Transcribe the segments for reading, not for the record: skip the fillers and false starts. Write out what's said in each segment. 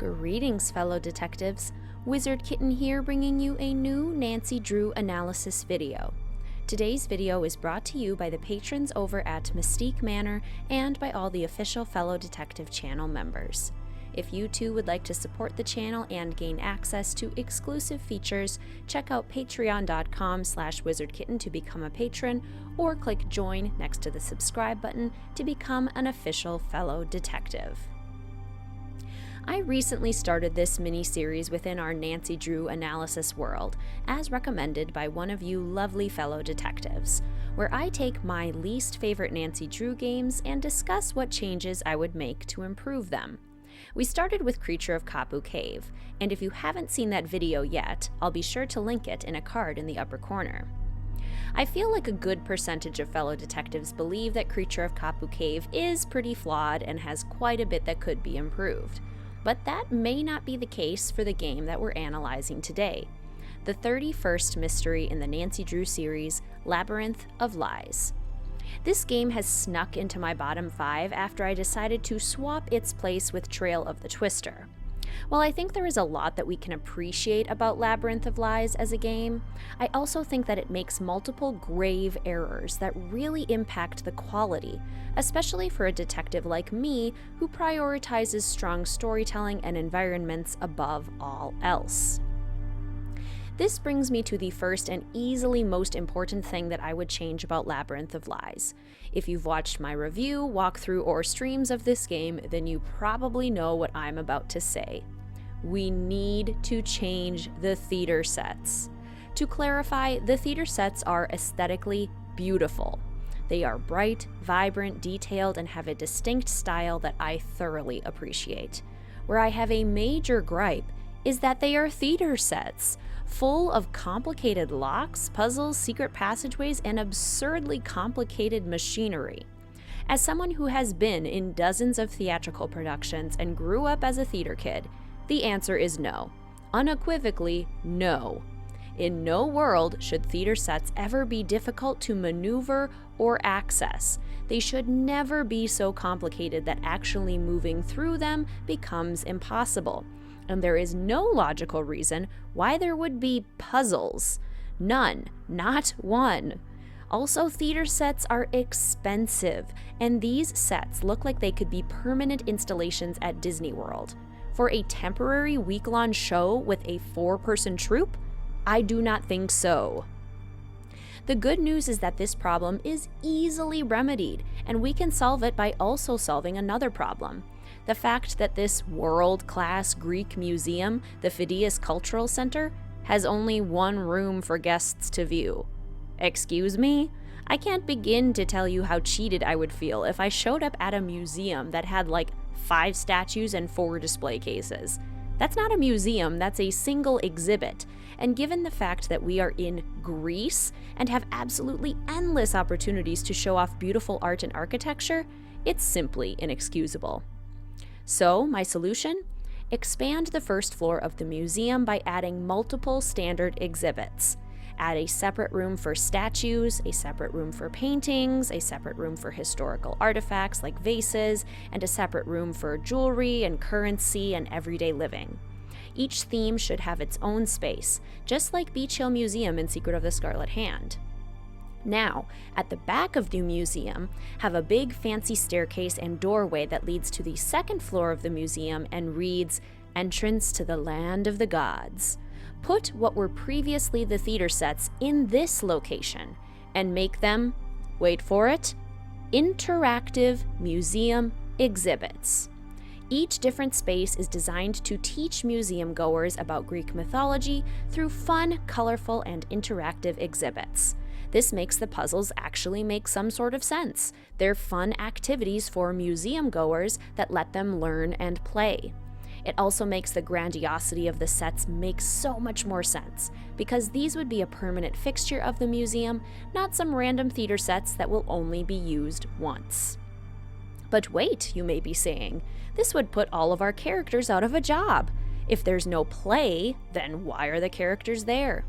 Greetings, fellow detectives. Wizard Kitten here, bringing you a new Nancy Drew analysis video. Today's video is brought to you by the patrons over at Mystique Manor and by all the official Fellow Detective channel members. If you too would like to support the channel and gain access to exclusive features, check out patreon.com/wizardkitten to become a patron, or click join next to the subscribe button to become an official fellow detective. I recently started this mini-series within our Nancy Drew analysis world, as recommended by one of you lovely fellow detectives, where I take my least favorite Nancy Drew games and discuss what changes I would make to improve them. We started with Creature of Kapu Cave, and if you haven't seen that video yet, I'll be sure to link it in a card in the upper corner. I feel like a good percentage of fellow detectives believe that Creature of Kapu Cave is pretty flawed and has quite a bit that could be improved. But that may not be the case for the game that we're analyzing today, the 31st mystery in the Nancy Drew series, Labyrinth of Lies. This game has snuck into my bottom 5 after I decided to swap its place with Trail of the Twister. While I think there is a lot that we can appreciate about Labyrinth of Lies as a game, I also think that it makes multiple grave errors that really impact the quality, especially for a detective like me who prioritizes strong storytelling and environments above all else. This brings me to the first and easily most important thing that I would change about Labyrinth of Lies. If you've watched my review, walkthrough, or streams of this game, then you probably know what I'm about to say. We need to change the theater sets. To clarify, the theater sets are aesthetically beautiful. They are bright, vibrant, detailed, and have a distinct style that I thoroughly appreciate. Where I have a major gripe is that they are theater sets, full of complicated locks, puzzles, secret passageways, and absurdly complicated machinery. As someone who has been in dozens of theatrical productions and grew up as a theater kid, the answer is no. Unequivocally, no. In no world should theater sets ever be difficult to maneuver or access. They should never be so complicated that actually moving through them becomes impossible. And there is no logical reason why there would be puzzles. None. Not one. Also, theater sets are expensive, and these sets look like they could be permanent installations at Disney World. For a temporary week-long show with a 4-person troupe? I do not think so. The good news is that this problem is easily remedied, and we can solve it by also solving another problem. The fact that this world-class Greek museum, the Phidias Cultural Center, has only one room for guests to view. Excuse me? I can't begin to tell you how cheated I would feel if I showed up at a museum that had like 5 statues and 4 display cases. That's not a museum, that's a single exhibit. And given the fact that we are in Greece and have absolutely endless opportunities to show off beautiful art and architecture, it's simply inexcusable. So, my solution? Expand the first floor of the museum by adding multiple standard exhibits. Add a separate room for statues, a separate room for paintings, a separate room for historical artifacts like vases, and a separate room for jewelry and currency and everyday living. Each theme should have its own space, just like Beach Hill Museum in Secret of the Scarlet Hand. Now, at the back of the museum, have a big fancy staircase and doorway that leads to the second floor of the museum and reads, "Entrance to the Land of the Gods." Put what were previously the theater sets in this location and make them, wait for it, interactive museum exhibits. Each different space is designed to teach museum goers about Greek mythology through fun, colorful, and interactive exhibits. This makes the puzzles actually make some sort of sense. They're fun activities for museum goers that let them learn and play. It also makes the grandiosity of the sets make so much more sense, because these would be a permanent fixture of the museum, not some random theater sets that will only be used once. But wait, you may be saying, this would put all of our characters out of a job. If there's no play, then why are the characters there?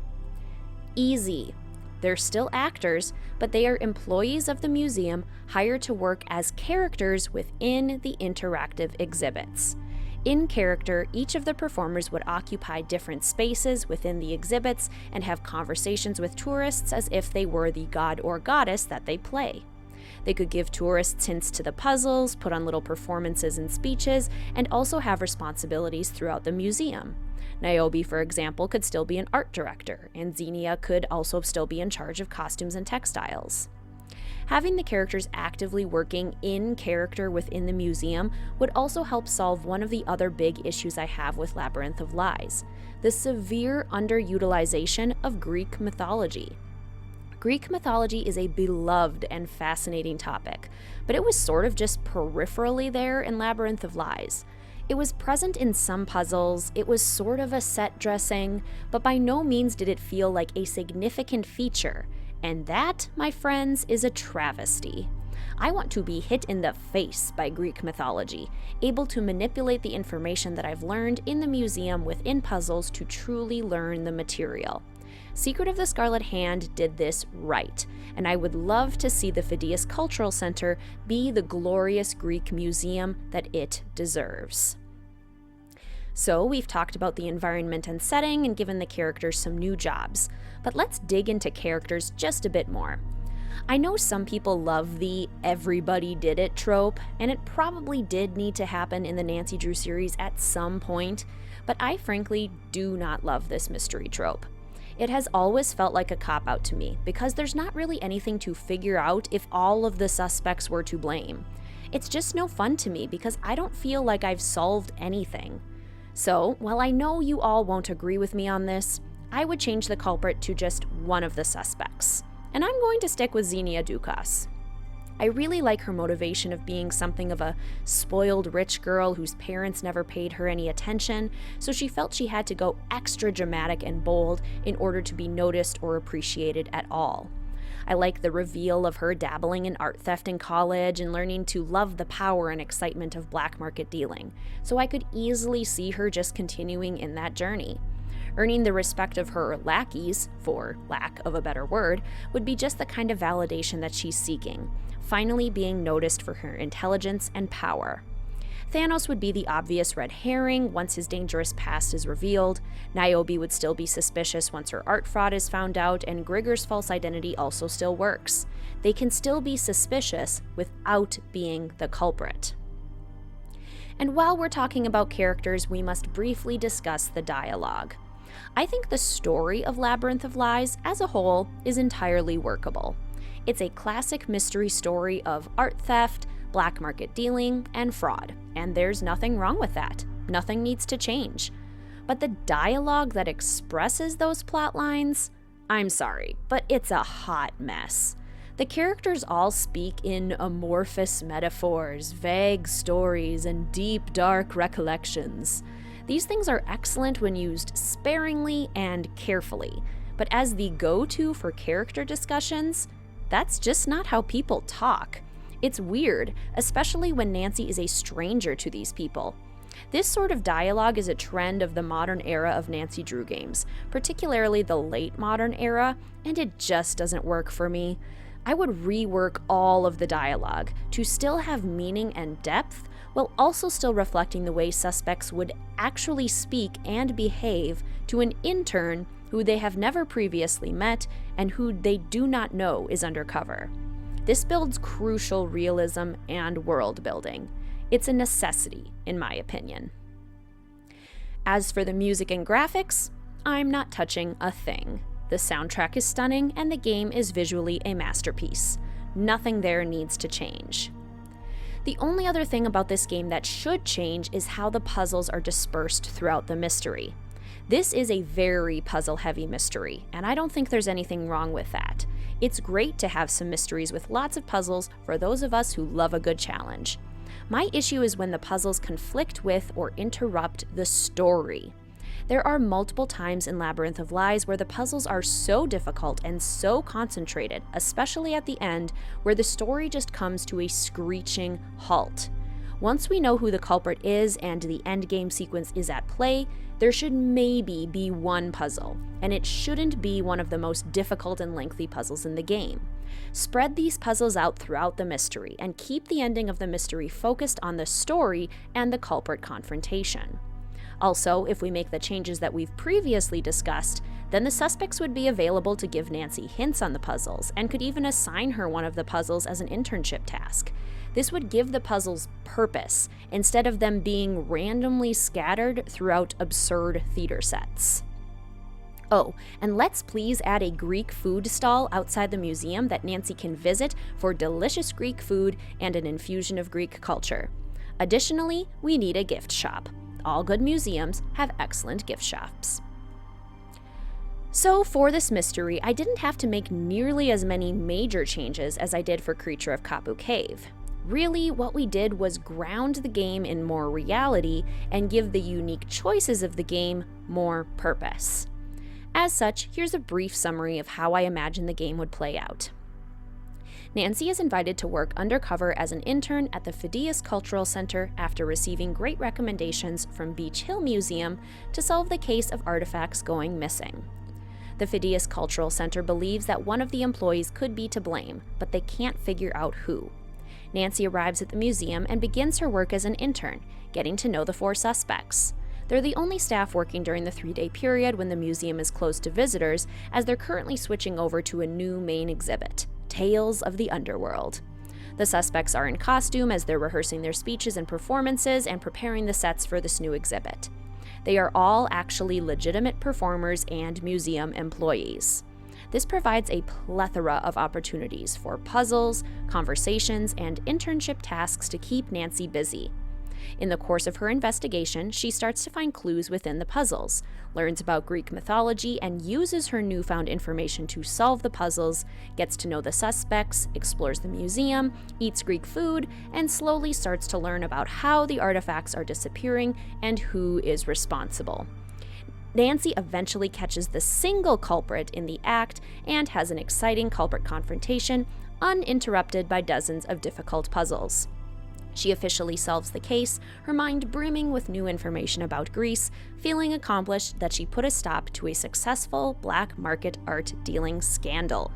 Easy. They're still actors, but they are employees of the museum hired to work as characters within the interactive exhibits. In character, each of the performers would occupy different spaces within the exhibits and have conversations with tourists as if they were the god or goddess that they play. They could give tourists hints to the puzzles, put on little performances and speeches, and also have responsibilities throughout the museum. Niobe, for example, could still be an art director, and Xenia could also still be in charge of costumes and textiles. Having the characters actively working in character within the museum would also help solve one of the other big issues I have with Labyrinth of Lies: the severe underutilization of Greek mythology. Greek mythology is a beloved and fascinating topic, but it was sort of just peripherally there in Labyrinth of Lies. It was present in some puzzles, it was sort of a set dressing, but by no means did it feel like a significant feature. And that, my friends, is a travesty. I want to be hit in the face by Greek mythology, able to manipulate the information that I've learned in the museum within puzzles to truly learn the material. Secret of the Scarlet Hand did this right, and I would love to see the Phidias Cultural Center be the glorious Greek museum that it deserves. So, we've talked about the environment and setting and given the characters some new jobs, but let's dig into characters just a bit more. I know some people love the everybody did it trope, and it probably did need to happen in the Nancy Drew series at some point, but I frankly do not love this mystery trope. It has always felt like a cop-out to me, because there's not really anything to figure out if all of the suspects were to blame. It's just no fun to me because I don't feel like I've solved anything. So, while I know you all won't agree with me on this, I would change the culprit to just one of the suspects. And I'm going to stick with Xenia Dukas. I really like her motivation of being something of a spoiled rich girl whose parents never paid her any attention, so she felt she had to go extra dramatic and bold in order to be noticed or appreciated at all. I like the reveal of her dabbling in art theft in college and learning to love the power and excitement of black market dealing, so I could easily see her just continuing in that journey. Earning the respect of her lackeys, for lack of a better word, would be just the kind of validation that she's seeking, finally being noticed for her intelligence and power. Thanos would be the obvious red herring once his dangerous past is revealed, Niobe would still be suspicious once her art fraud is found out, and Grigor's false identity also still works. They can still be suspicious without being the culprit. And while we're talking about characters, we must briefly discuss the dialogue. I think the story of Labyrinth of Lies, as a whole, is entirely workable. It's a classic mystery story of art theft, black market dealing, and fraud, and there's nothing wrong with that. Nothing needs to change. But the dialogue that expresses those plot lines, I'm sorry, but it's a hot mess. The characters all speak in amorphous metaphors, vague stories, and deep, dark recollections. These things are excellent when used sparingly and carefully, but as the go-to for character discussions, that's just not how people talk. It's weird, especially when Nancy is a stranger to these people. This sort of dialogue is a trend of the modern era of Nancy Drew games, particularly the late modern era, and it just doesn't work for me. I would rework all of the dialogue to still have meaning and depth, while also still reflecting the way suspects would actually speak and behave to an intern who they have never previously met and who they do not know is undercover. This builds crucial realism and world building. It's a necessity, in my opinion. As for the music and graphics, I'm not touching a thing. The soundtrack is stunning and the game is visually a masterpiece. Nothing there needs to change. The only other thing about this game that should change is how the puzzles are dispersed throughout the mystery. This is a very puzzle-heavy mystery, and I don't think there's anything wrong with that. It's great to have some mysteries with lots of puzzles for those of us who love a good challenge. My issue is when the puzzles conflict with or interrupt the story. There are multiple times in Labyrinth of Lies where the puzzles are so difficult and so concentrated, especially at the end, where the story just comes to a screeching halt. Once we know who the culprit is and the endgame sequence is at play, there should maybe be one puzzle, and it shouldn't be one of the most difficult and lengthy puzzles in the game. Spread these puzzles out throughout the mystery, and keep the ending of the mystery focused on the story and the culprit confrontation. Also, if we make the changes that we've previously discussed, then the suspects would be available to give Nancy hints on the puzzles, and could even assign her one of the puzzles as an internship task. This would give the puzzles purpose, instead of them being randomly scattered throughout absurd theater sets. Oh, and let's please add a Greek food stall outside the museum that Nancy can visit for delicious Greek food and an infusion of Greek culture. Additionally, we need a gift shop. All good museums have excellent gift shops. So for this mystery, I didn't have to make nearly as many major changes as I did for Creature of Kapu Cave. Really, what we did was ground the game in more reality and give the unique choices of the game more purpose. As such, here's a brief summary of how I imagine the game would play out. Nancy is invited to work undercover as an intern at the Phidias Cultural Center after receiving great recommendations from Beach Hill Museum to solve the case of artifacts going missing. The Phidias Cultural Center believes that one of the employees could be to blame, but they can't figure out who. Nancy arrives at the museum and begins her work as an intern, getting to know the 4 suspects. They're the only staff working during the 3-day period when the museum is closed to visitors, as they're currently switching over to a new main exhibit, Tales of the Underworld. The suspects are in costume as they're rehearsing their speeches and performances and preparing the sets for this new exhibit. They are all actually legitimate performers and museum employees. This provides a plethora of opportunities for puzzles, conversations, and internship tasks to keep Nancy busy. In the course of her investigation, she starts to find clues within the puzzles, learns about Greek mythology, and uses her newfound information to solve the puzzles, gets to know the suspects, explores the museum, eats Greek food, and slowly starts to learn about how the artifacts are disappearing and who is responsible. Nancy eventually catches the single culprit in the act and has an exciting culprit confrontation, uninterrupted by dozens of difficult puzzles. She officially solves the case, her mind brimming with new information about Greece, feeling accomplished that she put a stop to a successful black market art dealing scandal.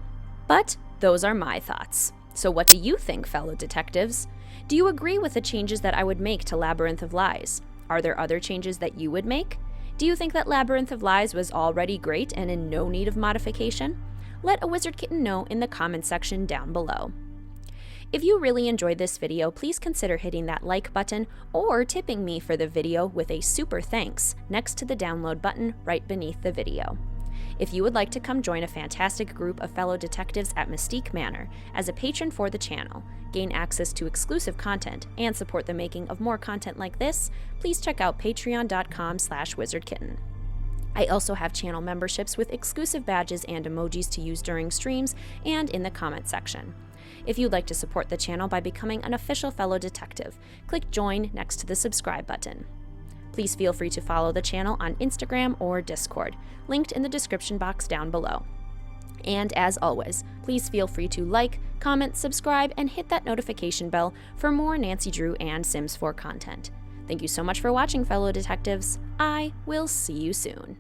But those are my thoughts. So what do you think, fellow detectives? Do you agree with the changes that I would make to Labyrinth of Lies? Are there other changes that you would make? Do you think that Labyrinth of Lies was already great and in no need of modification? Let a Wizard Kitten know in the comments section down below. If you really enjoyed this video, please consider hitting that like button or tipping me for the video with a super thanks next to the download button right beneath the video. If you would like to come join a fantastic group of fellow detectives at Mystique Manor as a patron for the channel, gain access to exclusive content, and support the making of more content like this, please check out patreon.com/wizardkitten. I also have channel memberships with exclusive badges and emojis to use during streams and in the comment section. If you'd like to support the channel by becoming an official fellow detective, click join next to the subscribe button. Please feel free to follow the channel on Instagram or Discord, linked in the description box down below. And as always, please feel free to like, comment, subscribe, and hit that notification bell for more Nancy Drew and Sims 4 content. Thank you so much for watching, fellow detectives. I will see you soon.